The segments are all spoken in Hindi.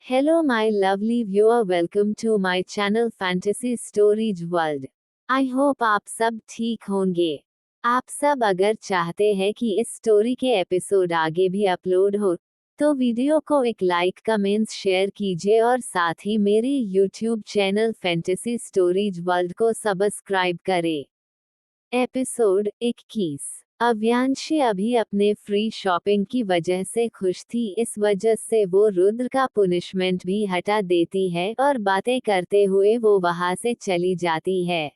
Hello my lovely viewer, welcome to my channel Fantasy Stories World. I hope आप सब ठीक होंगे। आप सब अगर चाहते हैं कि इस स्टोरी के एपिसोड आगे भी अपलोड हो तो वीडियो को एक लाइक कमेंट्स शेयर कीजिए और साथ ही मेरी YouTube channel fantasy stories world को सब्सक्राइब करें। एपिसोड 21। अव्यांशी अभी अपने फ्री शॉपिंग की वजह से खुश थी, इस वजह से वो रुद्र का पुनिशमेंट भी हटा देती है और बातें करते हुए वो वहां से चली जाती है।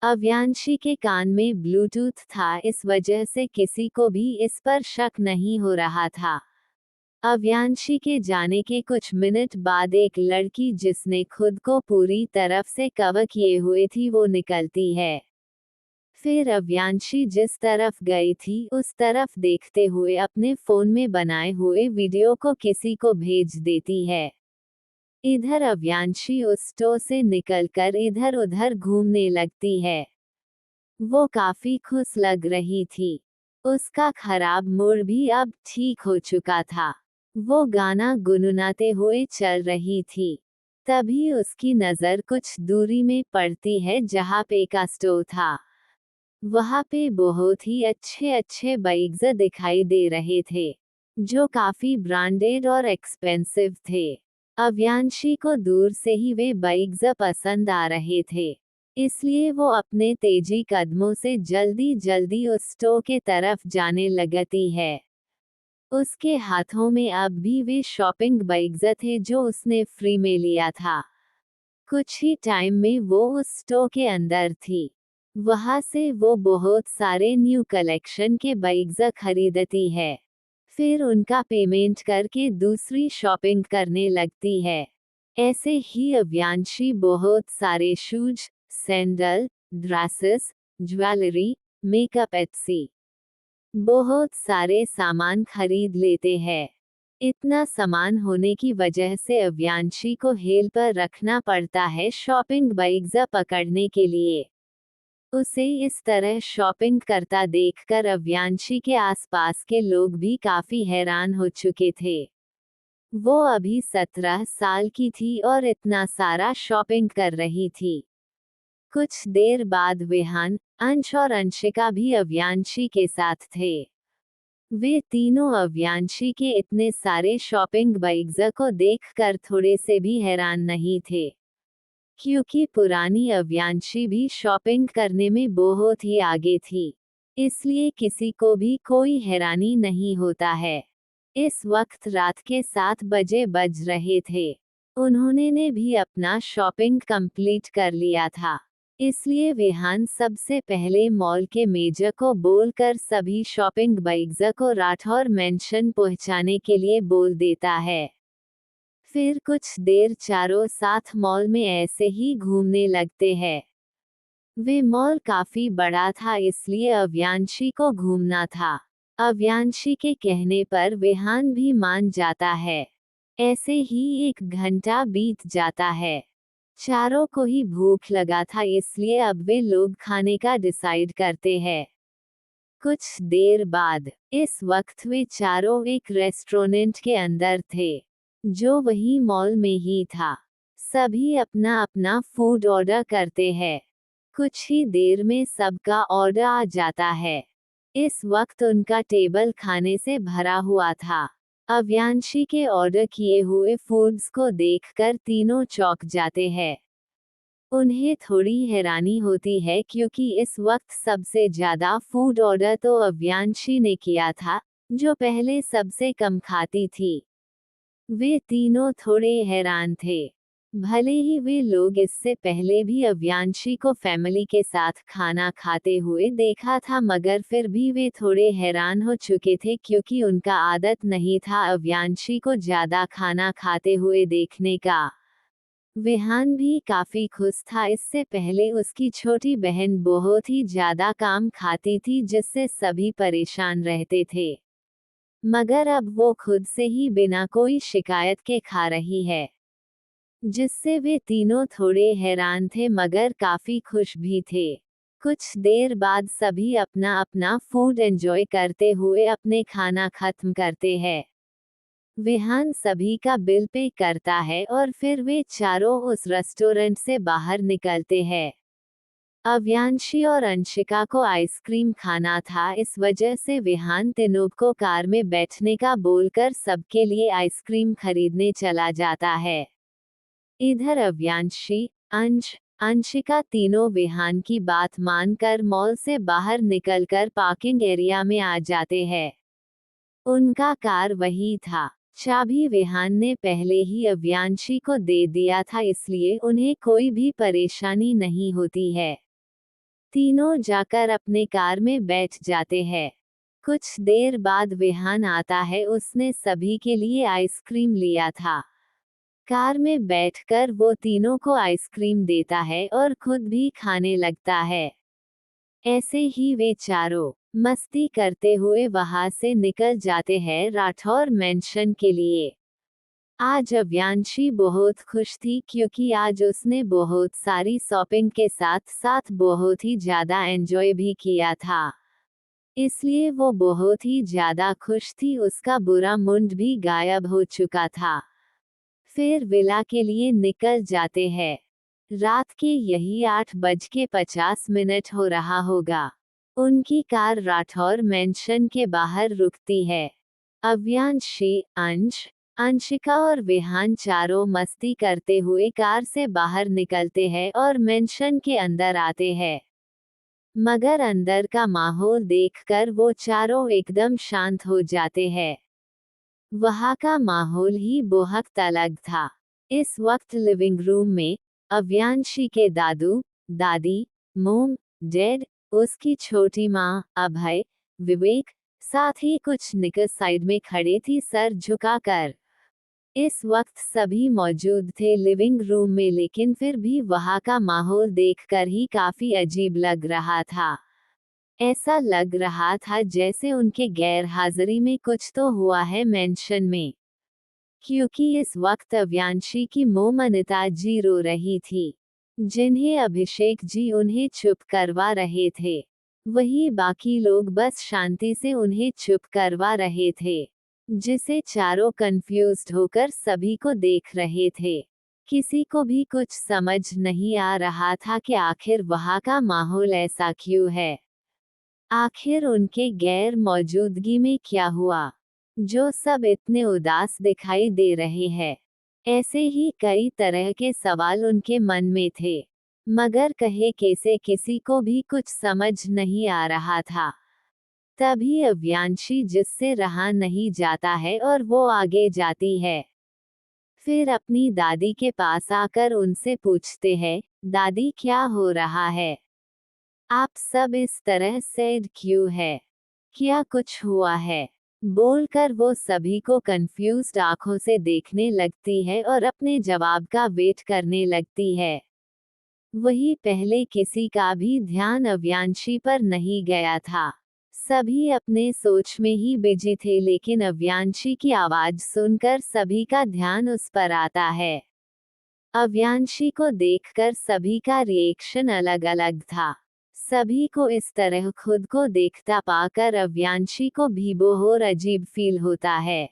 अव्यांशी के कान में ब्लूटूथ था, इस वजह से किसी को भी इस पर शक नहीं हो रहा था। अव्यांशी के जाने के कुछ मिनट बाद एक लड़की जिसने खुद को पूरी तरफ से कवर किए हुए थी वो निकलती है। फिर अव्यांशी जिस तरफ गई थी उस तरफ देखते हुए अपने फोन में बनाए हुए वीडियो को किसी को भेज देती है। इधर अव्यांशी उस स्टोर से निकलकर इधर उधर घूमने लगती है। वो काफी खुश लग रही थी। उसका खराब मूड भी अब ठीक हो चुका था। वो गाना गुनगुनाते हुए चल रही थी। तभी उसकी नजर कुछ दूरी में पड़ती है जहाँ पे का स्टोर था। वहाँ पे बहुत ही अच्छे अच्छे बाइक्स दिखाई दे रहे थे जो काफी ब्रांडेड और एक्सपेंसिव थे। अव्यांशी को दूर से ही वे बाइक्स पसंद आ रहे थे, इसलिए वो अपने तेजी कदमों से जल्दी जल्दी उस स्टोर के तरफ जाने लगती है। उसके हाथों में अब भी वे शॉपिंग बाइक्स थे जो उसने फ्री में लिया था। कुछ ही टाइम में वो उस स्टोर के अंदर थी। वहाँ से वो बहुत सारे न्यू कलेक्शन के बाइक्स खरीदती है, फिर उनका पेमेंट करके दूसरी शॉपिंग करने लगती है। ऐसे ही अव्यांशी बहुत सारे shoes, sandal, dresses, jewellery, makeup Etsy बहुत सारे सामान खरीद लेते हैं। इतना सामान होने की वजह से अव्यांशी को हेल पर रखना पड़ता है शॉपिंग बाइक्स पकड़ने के लिए। उसे इस तरह शॉपिंग करता देखकर अव्यांशी के आसपास के लोग भी काफी हैरान हो चुके थे। वो अभी 17 साल की थी और इतना सारा शॉपिंग कर रही थी। कुछ देर बाद विहान, अंश और अंशिका भी अव्यांशी के साथ थे। वे तीनों अव्यांशी के इतने सारे शॉपिंग बाइक्स को देखकर थोड़े से भी हैरान नहीं थे, क्योंकि पुरानी अव्यांशी भी शॉपिंग करने में बहुत ही आगे थी, इसलिए किसी को भी कोई हैरानी नहीं होता है। इस वक्त रात के 7 बजे बज रहे थे। उन्होंने ने भी अपना शॉपिंग कंप्लीट कर लिया था, इसलिए विहान सबसे पहले मॉल के मेजर को बोलकर सभी शॉपिंग बाइक्स को राठौर मेंशन पहुंचाने के लिए बोल देता है। फिर कुछ देर चारों साथ मॉल में ऐसे ही घूमने लगते हैं। वे मॉल काफी बड़ा था, इसलिए अव्यांशी को घूमना था। अव्यांशी के कहने पर विहान भी मान जाता है। ऐसे ही 1 घंटा बीत जाता है। चारों को ही भूख लगा था, इसलिए अब वे लोग खाने का डिसाइड करते हैं। कुछ देर बाद इस वक्त वे चारों एक रेस्टोरेंट के अंदर थे जो वही मॉल में ही था। सभी अपना अपना फूड ऑर्डर करते हैं। कुछ ही देर में सबका ऑर्डर आ जाता है। इस वक्त उनका टेबल खाने से भरा हुआ था। अव्यांशी के ऑर्डर किए हुए फूड्स को देखकर तीनों चौंक जाते हैं। उन्हें थोड़ी हैरानी होती है क्योंकि इस वक्त सबसे ज्यादा फूड ऑर्डर तो अव्यांशी ने किया था, जो पहले सबसे कम खाती थी। वे तीनों थोड़े हैरान थे। भले ही वे लोग इससे पहले भी अव्यांशी को फैमिली के साथ खाना खाते हुए देखा था, मगर फिर भी वे थोड़े हैरान हो चुके थे क्योंकि उनका आदत नहीं था अव्यांशी को ज्यादा खाना खाते हुए देखने का। विहान भी काफी खुश था। इससे पहले उसकी छोटी बहन बहुत ही ज्यादा काम खाती थी जिससे सभी परेशान रहते थे, मगर अब वो खुद से ही बिना कोई शिकायत के खा रही है, जिससे वे तीनों थोड़े हैरान थे मगर काफी खुश भी थे। कुछ देर बाद सभी अपना अपना फूड एंजॉय करते हुए अपने खाना खत्म करते हैं। विहान सभी का बिल पे करता है और फिर वे चारों उस रेस्टोरेंट से बाहर निकलते हैं। अव्यांशी और अंशिका को आइसक्रीम खाना था, इस वजह से विहान तीनों को कार में बैठने का बोलकर सबके लिए आइसक्रीम खरीदने चला जाता है। इधर अव्यांशी, अंशिका तीनों विहान की बात मानकर मॉल से बाहर निकलकर पार्किंग एरिया में आ जाते हैं। उनका कार वही था। चाबी विहान ने पहले ही अव्यांशी को दे दिया था, इसलिए उन्हें कोई भी परेशानी नहीं होती है। तीनों जाकर अपने कार में बैठ जाते हैं। कुछ देर बाद विहान आता है, उसने सभी के लिए आइसक्रीम लिया था। कार में बैठकर वो तीनों को आइसक्रीम देता है और खुद भी खाने लगता है। ऐसे ही वे चारों मस्ती करते हुए वहां से निकल जाते हैं राठौर मेंशन के लिए। आज अव्यांशी बहुत खुश थी क्योंकि आज उसने बहुत सारी शॉपिंग के साथ साथ बहुत ही ज्यादा एंजॉय भी किया था, इसलिए वो बहुत ही ज्यादा खुश थी। उसका बुरा मूड भी गायब हो चुका था। फिर विला के लिए निकल जाते हैं। रात के यही 8:50 हो रहा होगा। उनकी कार राठौर मेंशन के बाहर रुकती है। अव्यांशी, अंशिका और विहान चारों मस्ती करते हुए कार से बाहर निकलते हैं और मेंशन के अंदर आते हैं। मगर अंदर का माहौल देखकर वो चारों एकदम शांत हो जाते हैं। वहाँ का माहौल ही बहुत अलग था। इस वक्त लिविंग रूम में अव्यांशी के दादू, दादी, मोम, डैड, उसकी छोटी माँ, अभय, विवेक, साथ ही कुछ निकस साइड में खड़े थी सर झुकाकर। इस वक्त सभी मौजूद थे लिविंग रूम में, लेकिन फिर भी वहाँ का माहौल देखकर ही काफी अजीब लग रहा था। ऐसा लग रहा था जैसे उनके गैर हाजिरी में कुछ तो हुआ है मेंशन में, क्योंकि इस वक्त अव्यांशी की मोम अनिता जी रो रही थी, जिन्हें अभिषेक जी उन्हें चुप करवा रहे थे। वही बाकी लोग बस शांति से उन्हें चुप करवा रहे थे, जिसे चारों कंफ्यूज्ड होकर सभी को देख रहे थे। किसी को भी कुछ समझ नहीं आ रहा था कि आखिर वहाँ का माहौल ऐसा क्यों है। आखिर उनके गैर मौजूदगी में क्या हुआ, जो सब इतने उदास दिखाई दे रहे हैं। ऐसे ही कई तरह के सवाल उनके मन में थे, मगर कहे कैसे किसी को भी कुछ समझ नहीं आ रहा था। तभी अव्यांशी, जिससे रहा नहीं जाता है, और वो आगे जाती है। फिर अपनी दादी के पास आकर उनसे पूछते हैं, दादी क्या हो रहा है? आप सब इस तरह सैड क्यों है? क्या कुछ हुआ है? बोलकर वो सभी को कंफ्यूज्ड आंखों से देखने लगती है और अपने जवाब का वेट करने लगती है। वही पहले किसी का भी ध्यान अव्यांशी पर नहीं गया था। सभी अपने सोच में ही बिजी थे, लेकिन अव्यांशी की आवाज सुनकर सभी का ध्यान उस पर आता है। अव्यांशी को देखकर सभी का रिएक्शन अलग अलग था। सभी को इस तरह खुद को देखता पाकर अव्यांशी को भी बहुत अजीब फील होता है।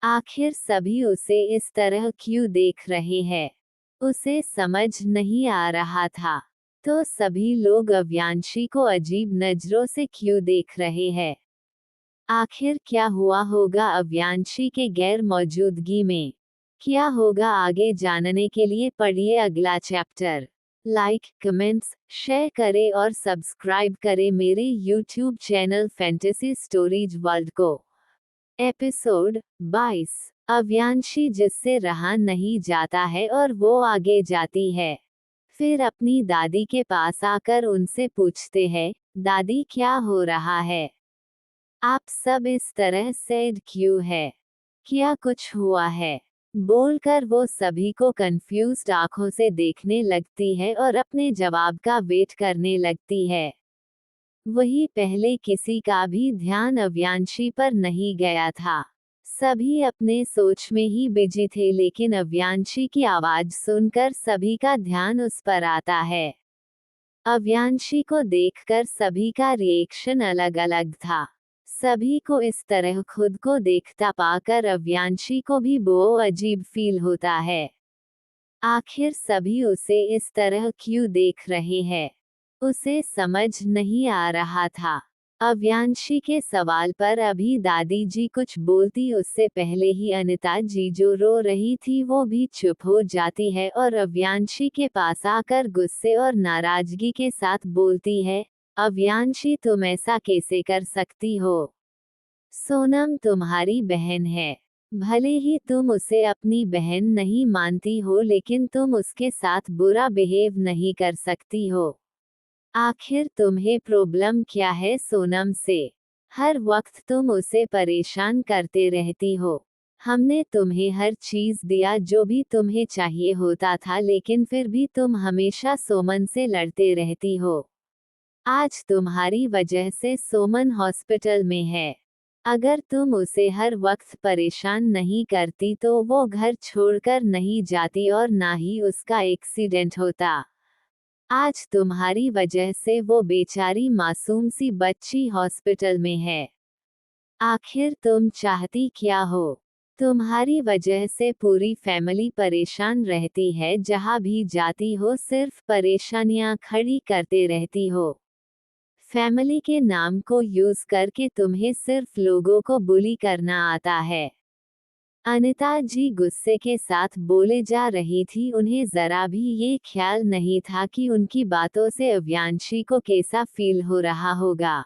आखिर सभी उसे इस तरह क्यों देख रहे हैं, उसे समझ नहीं आ रहा था। तो सभी लोग अव्यांशी को अजीब नजरों से क्यों देख रहे हैं? आखिर क्या हुआ होगा अव्यांशी के गैर मौजूदगी में? क्या होगा आगे जानने के लिए पढ़िए अगला चैप्टर। लाइक, कमेंट्स, शेयर करें और सब्सक्राइब करें मेरे YouTube channel fantasy stories world को। एपिसोड 22। अव्यांशी, जिससे रहा नहीं जाता है और वो आगे जाती है। फिर अपनी दादी के पास आकर उनसे पूछते हैं, दादी क्या हो रहा है? आप सब इस तरह सैड क्यों है? क्या कुछ हुआ है? बोलकर वो सभी को कंफ्यूज्ड आंखों से देखने लगती है और अपने जवाब का वेट करने लगती है। वही पहले किसी का भी ध्यान अव्यांशी पर नहीं गया था। सभी अपने सोच में ही बिजी थे, लेकिन अव्यांशी की आवाज सुनकर सभी का ध्यान उस पर आता है। अव्यांशी को देखकर सभी का रिएक्शन अलग अलग था। सभी को इस तरह खुद को देखता पाकर अव्यांशी को भी वो अजीब फील होता है। आखिर सभी उसे इस तरह क्यों देख रहे हैं? उसे समझ नहीं आ रहा था। अव्यांशी के सवाल पर अभी दादी जी कुछ बोलती उससे पहले ही अनिता जी जो रो रही थी वो भी चुप हो जाती है और अव्यांशी के पास आकर गुस्से और नाराजगी के साथ बोलती है, अव्यांशी तुम ऐसा कैसे कर सकती हो? सोनम तुम्हारी बहन है। भले ही तुम उसे अपनी बहन नहीं मानती हो लेकिन तुम उसके साथ बुरा बिहेव नहीं कर सकती हो। आखिर तुम्हें प्रॉब्लम क्या है सोनम से? हर वक्त तुम उसे परेशान करते रहती हो। हमने तुम्हें हर चीज दिया जो भी तुम्हें चाहिए होता था लेकिन फिर भी तुम हमेशा सोमन से लड़ते रहती हो। आज तुम्हारी वजह से सोमन हॉस्पिटल में है। अगर तुम उसे हर वक्त परेशान नहीं करती तो वो घर छोड़कर नहीं जाती और ना ही उसका एक्सीडेंट होता। आज तुम्हारी वजह से वो बेचारी मासूम सी बच्ची हॉस्पिटल में है। आखिर तुम चाहती क्या हो? तुम्हारी वजह से पूरी फैमिली परेशान रहती है, जहाँ भी जाती हो सिर्फ परेशानियां खड़ी करते रहती हो। फैमिली के नाम को यूज करके तुम्हें सिर्फ लोगों को बुली करना आता है। अनिता जी गुस्से के साथ बोले जा रही थी। उन्हें जरा भी ये ख्याल नहीं था कि उनकी बातों से अव्यांशी को कैसा फील हो रहा होगा।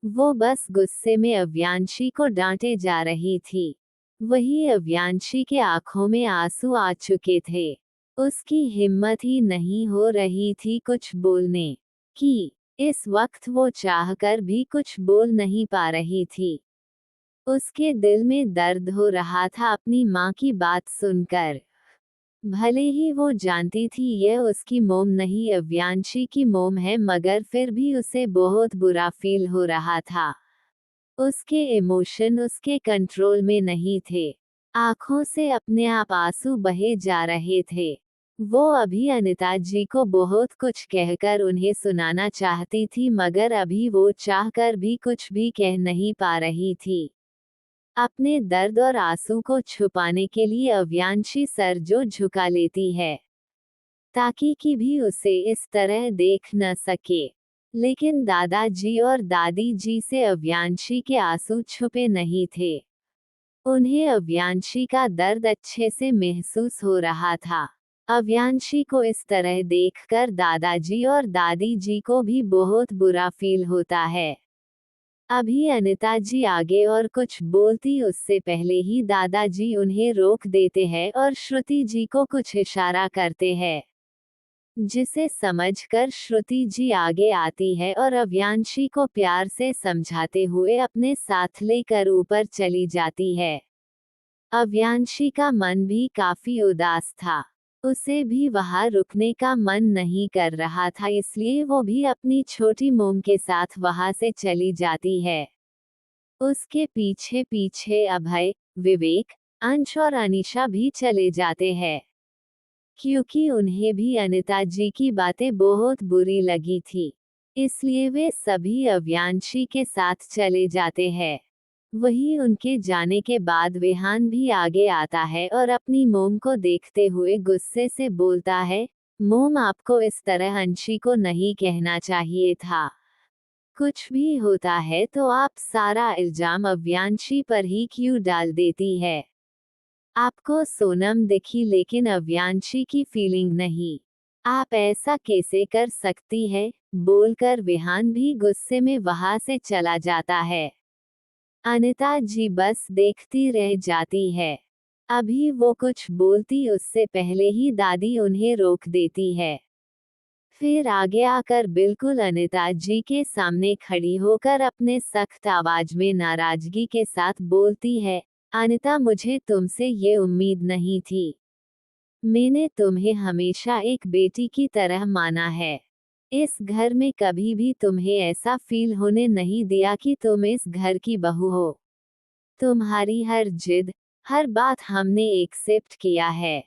वो बस गुस्से में अव्यांशी को डांटे जा रही थी। वही अव्यांशी के आंखों में आंसू आ चुके थे। उसकी हिम्मत ही नहीं हो रही थी कुछ बोलने की। इस वक्त वो चाहकर भी कुछ बोल नहीं पा रही थी। उसके दिल में दर्द हो रहा था अपनी माँ की बात सुनकर। भले ही वो जानती थी यह उसकी मोम नहीं अव्यांशी की मोम है, मगर फिर भी उसे बहुत बुरा फील हो रहा था। उसके इमोशन उसके कंट्रोल में नहीं थे। आंखों से अपने आप आंसू बहे जा रहे थे। वो अभी अनिता जी को बहुत कुछ कहकर उन्हें सुनाना चाहती थी, मगर अभी वो चाहकर भी कुछ भी कह नहीं पा रही थी। अपने दर्द और आंसू को छुपाने के लिए अव्यांशी सर जो झुका लेती है ताकि कि भी उसे इस तरह देख न सके। लेकिन दादाजी और दादी जी से अव्यांशी के आंसू छुपे नहीं थे। उन्हें अव्यांशी का दर्द अच्छे से महसूस हो रहा था। अव्यांशी को इस तरह देखकर दादाजी और दादी जी को भी बहुत बुरा फील होता है। अभी अनिता जी आगे और कुछ बोलती उससे पहले ही दादाजी उन्हें रोक देते हैं और श्रुति जी को कुछ इशारा करते हैं, जिसे समझकर श्रुति जी आगे आती है और अव्यांशी को प्यार से समझाते हुए अपने साथ लेकर ऊपर चली जाती है। अव्यांशी का मन भी काफी उदास था। उसे भी वहां रुकने का मन नहीं कर रहा था, इसलिए वो भी अपनी छोटी मोम के साथ वहां से चली जाती है। उसके पीछे पीछे अभय, विवेक, अंश और अनीशा भी चले जाते हैं, क्योंकि उन्हें भी अनिता जी की बातें बहुत बुरी लगी थी। इसलिए वे सभी अव्यांशी के साथ चले जाते हैं। वही उनके जाने के बाद विहान भी आगे आता है और अपनी मोम को देखते हुए गुस्से से बोलता है, मोम आपको इस तरह अंशी को नहीं कहना चाहिए था। कुछ भी होता है तो आप सारा इल्जाम अव्यांशी पर ही क्यों डाल देती है? आपको सोनम दिखी लेकिन अव्यांशी की फीलिंग नहीं। आप ऐसा कैसे कर सकती है? बोलकर विहान भी गुस्से में वहां से चला जाता है। अनिता जी बस देखती रह जाती है। अभी वो कुछ बोलती उससे पहले ही दादी उन्हें रोक देती है। फिर आगे आकर बिल्कुल अनिता जी के सामने खड़ी होकर अपने सख्त आवाज में नाराजगी के साथ बोलती है, अनिता मुझे तुमसे ये उम्मीद नहीं थी। मैंने तुम्हें हमेशा एक बेटी की तरह माना है। इस घर में कभी भी तुम्हें ऐसा फील होने नहीं दिया कि तुम इस घर की बहू हो। तुम्हारी हर जिद, हर बात हमने एक्सेप्ट किया है।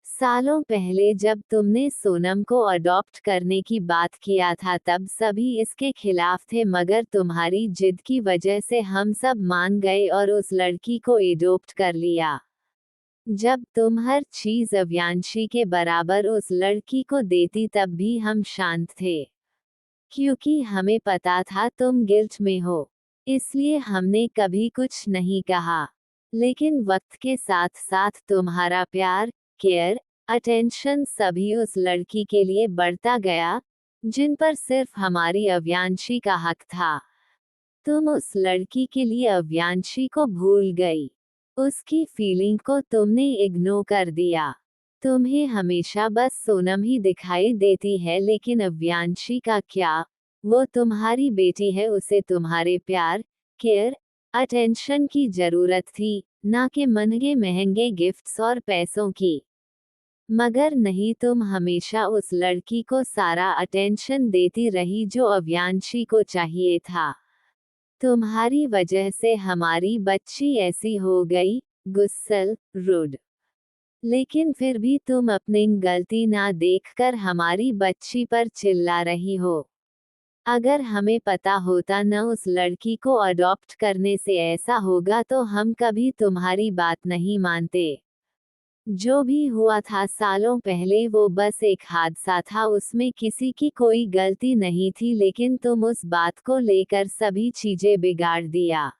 सालों पहले जब तुमने सोनम को अडॉप्ट करने की बात किया था तब सभी इसके खिलाफ थे, मगर तुम्हारी जिद की वजह से हम सब मान गए और उस लड़की को एडॉप्ट कर लिया। जब तुम हर चीज अव्यांशी के बराबर उस लड़की को देती तब भी हम शांत थे, क्योंकि हमें पता था तुम गिल्ट में हो, इसलिए हमने कभी कुछ नहीं कहा। लेकिन वक्त के साथ साथ तुम्हारा प्यार, केयर, अटेंशन सभी उस लड़की के लिए बढ़ता गया, जिन पर सिर्फ हमारी अव्यांशी का हक था। तुम उस लड़की के लिए अव्यांशी को भूल गई, उसकी फीलिंग को तुमने इग्नोर कर दिया। तुम्हें हमेशा बस सोनम ही दिखाई देती है, लेकिन अव्यांशी का क्या? वो तुम्हारी बेटी है, उसे तुम्हारे प्यार, केयर, अटेंशन की जरूरत थी, ना कि महंगे महंगे गिफ्ट्स और पैसों की। मगर नहीं, तुम हमेशा उस लड़की को सारा अटेंशन देती रही जो अव्यांशी को चाहिए था। तुम्हारी वजह से हमारी बच्ची ऐसी हो गई, गुस्सैल, रूड। लेकिन फिर भी तुम अपनी गलती ना देखकर हमारी बच्ची पर चिल्ला रही हो। अगर हमें पता होता न उस लड़की को अडॉप्ट करने से ऐसा होगा तो हम कभी तुम्हारी बात नहीं मानते। जो भी हुआ था सालों पहले वो बस एक हादसा था, उसमें किसी की कोई गलती नहीं थी, लेकिन तुम उस बात को लेकर सभी चीजें बिगाड़ दिया।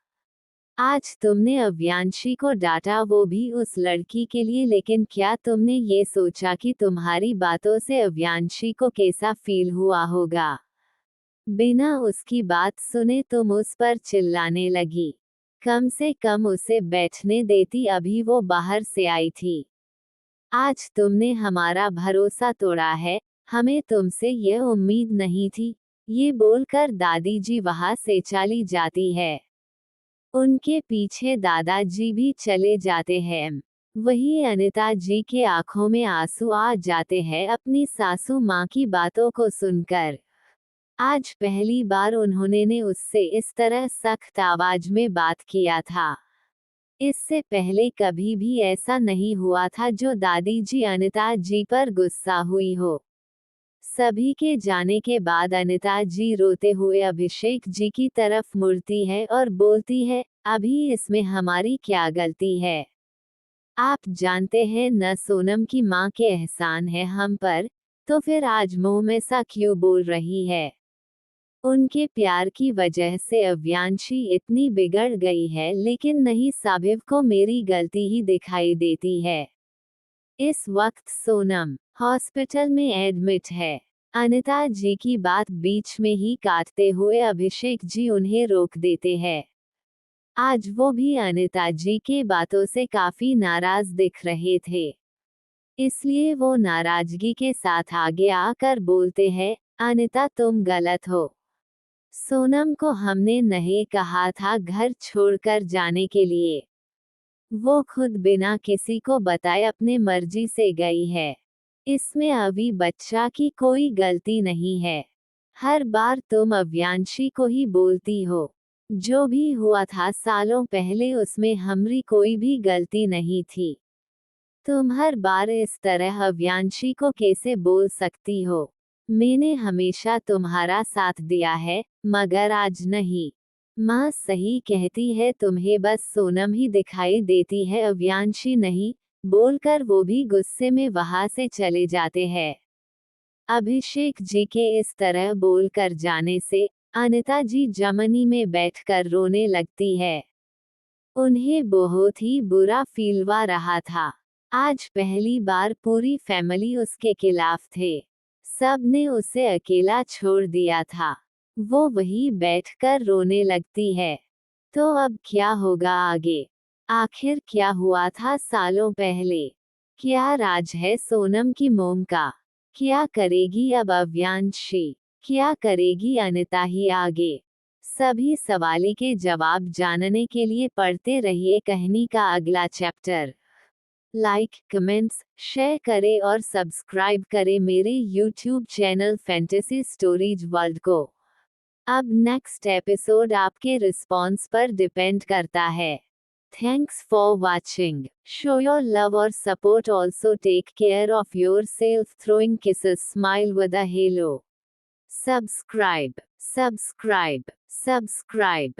आज तुमने अव्यांशी को डांटा, वो भी उस लड़की के लिए, लेकिन क्या तुमने ये सोचा कि तुम्हारी बातों से अव्यांशी को कैसा फील हुआ होगा? बिना उसकी बात सुने तुम उस पर चिल्लाने लगी। कम से कम उसे बैठने देती, अभी वो बाहर से आई थी। आज तुमने हमारा भरोसा तोड़ा है, हमें तुमसे यह उम्मीद नहीं थी। ये बोलकर दादी जी वहां से चली जाती है। उनके पीछे दादाजी भी चले जाते हैं। वही अनिता जी के आंखों में आंसू आ जाते हैं अपनी सासू माँ की बातों को सुनकर। आज पहली बार उन्होंने ने उससे इस तरह सख्त आवाज में बात किया था। इससे पहले कभी भी ऐसा नहीं हुआ था जो दादी जी अनिता जी पर गुस्सा हुई हो। सभी के जाने के बाद अनिता जी रोते हुए अभिषेक जी की तरफ मुड़ती है और बोलती है, अभी इसमें हमारी क्या गलती है? आप जानते हैं न सोनम की माँ के एहसान है हम पर, तो फिर आज मुंह में सा क्यों बोल रही है? उनके प्यार की वजह से अव्यांशी इतनी बिगड़ गई है, लेकिन नहीं, साबिब को मेरी गलती ही दिखाई देती है। इस वक्त सोनम हॉस्पिटल में एडमिट है। अनिता जी की बात बीच में ही काटते हुए अभिषेक जी उन्हें रोक देते हैं। आज वो भी अनिता जी के बातों से काफी नाराज दिख रहे थे, इसलिए वो नाराजगी के साथ आगे आकर बोलते हैं, अनिता तुम गलत हो। सोनम को हमने नहीं कहा था घर छोड़कर जाने के लिए। वो खुद बिना किसी को बताए अपने मर्जी से गई है। इसमें अभी बच्चा की कोई गलती नहीं है। हर बार तुम अव्यांशी को ही बोलती हो। जो भी हुआ था सालों पहले उसमें हमारी कोई भी गलती नहीं थी। तुम हर बार इस तरह अव्यांशी को कैसे बोल सकती हो? मैंने हमेशा तुम्हारा साथ दिया है, मगर आज नहीं। माँ सही कहती है, तुम्हें बस सोनम ही दिखाई देती है, अव्यांशी नहीं, बोलकर वो भी गुस्से में वहां से चले जाते हैं। अभिषेक जी के इस तरह बोलकर जाने से अनिता जी जमनी में बैठकर रोने लगती है। उन्हें बहुत ही बुरा फील हुआ रहा था। आज पहली बार पूरी फैमिली उसके खिलाफ थे। सब ने उसे अकेला छोड़ दिया था। वो वही बैठकर रोने लगती है। तो अब क्या होगा आगे? आखिर क्या हुआ था सालों पहले? क्या राज है सोनम की मोम का? क्या करेगी अब अव्यांशी? क्या करेगी अनिता ही आगे? सभी सवालों के जवाब जानने के लिए पढ़ते रहिए कहानी का अगला चैप्टर। लाइक, कमेंट्स, शेयर करें और सब्सक्राइब करें मेरे YouTube channel fantasy stories world को। अब नेक्स्ट एपिसोड आपके रिस्पॉन्स पर डिपेंड करता है। Thanks for watching. Show your love or support. Also take care of yourself. Throwing kisses. Smile with a halo. Subscribe. Subscribe. Subscribe.